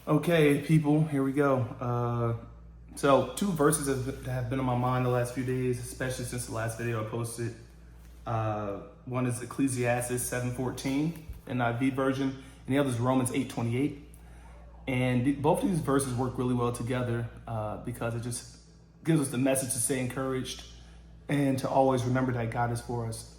Okay, people, here we go. So two verses that have been on my mind the last few days, especially since the last video I posted. One is Ecclesiastes 7:14, NIV version, and the other is Romans 8:28. And both of these verses work really well together because it just gives us the message to stay encouraged and to always remember that God is for us,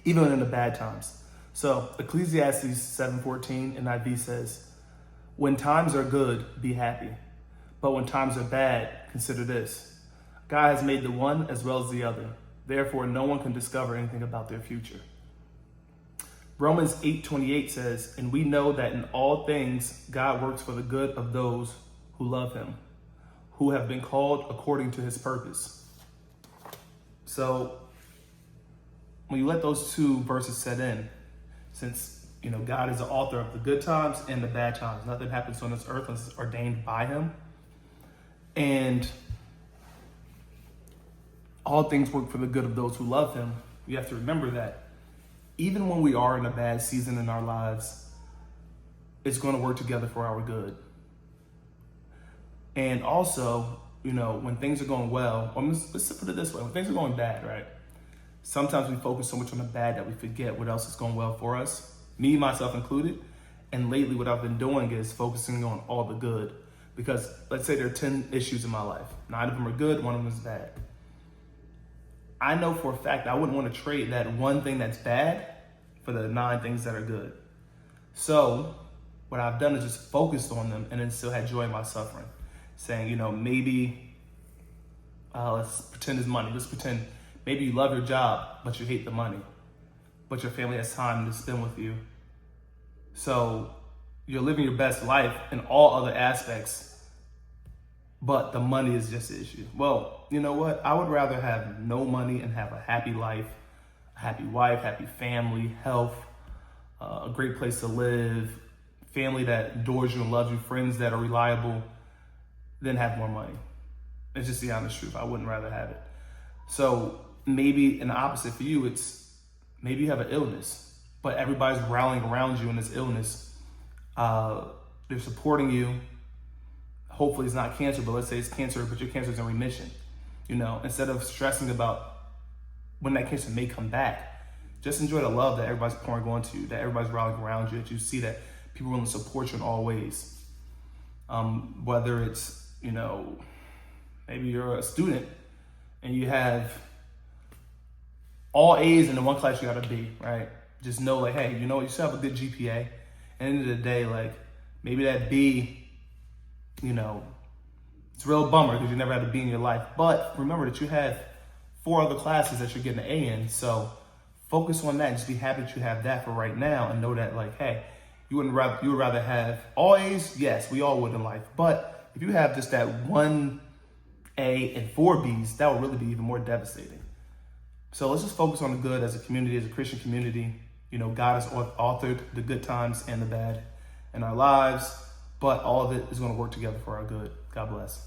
even in the bad times. So Ecclesiastes 7:14 NIV says, "When times are good, be happy. But when times are bad, consider this. God has made the one as well as the other. Therefore, no one can discover anything about their future." Romans 8:28 says, "And we know that in all things God works for the good of those who love him, who have been called according to his purpose." So when you let those two verses set in, since God is the author of the good times and the bad times, nothing happens on this earth unless it's ordained by him, and all things work for the good of those who love him, you have to remember that even when we are in a bad season in our lives, it's going to work together for our good. And also, when things are going well, or let's put it this way, when things are going bad, right? Sometimes we focus so much on the bad that we forget what else is going well for us, me, myself included. And lately what I've been doing is focusing on all the good. Because let's say there are 10 issues in my life. 9 of them are good, 1 of them is bad. I know for a fact I wouldn't want to trade that one thing that's bad for the 9 things that are good. So what I've done is just focused on them and then still had joy in my suffering. Saying, maybe, let's pretend it's money. Let's pretend maybe you love your job, but you hate the money. But your family has time to spend with you. So you're living your best life in all other aspects, but the money is just the issue. Well, you know what? I would rather have no money and have a happy life, a happy wife, happy family, health, a great place to live, family that adores you and loves you, friends that are reliable, than have more money. It's just the honest truth. I wouldn't rather have it. So maybe in the opposite for you, it's maybe you have an illness, but everybody's rallying around you in this illness. They're supporting you. Hopefully it's not cancer, but let's say it's cancer, but your cancer is in remission. Instead of stressing about when that cancer may come back, just enjoy the love that everybody's pouring onto you, that everybody's rallying around you, that you see that people are willing to support you in all ways. Whether it's, maybe you're a student and you have all A's and in one class you got a B, right? Just know hey, you still have a good GPA. At the end of the day, maybe that B, it's a real bummer because you never had a B in your life. But remember that you have 4 other classes that you're getting an A in. So focus on that and just be happy that you have that for right now, and know that hey, you would rather have all A's. Yes, we all would in life. But if you have just that 1 A and 4 B's, that would really be even more devastating. So let's just focus on the good as a community, as a Christian community. God has authored the good times and the bad in our lives, but all of it is going to work together for our good. God bless.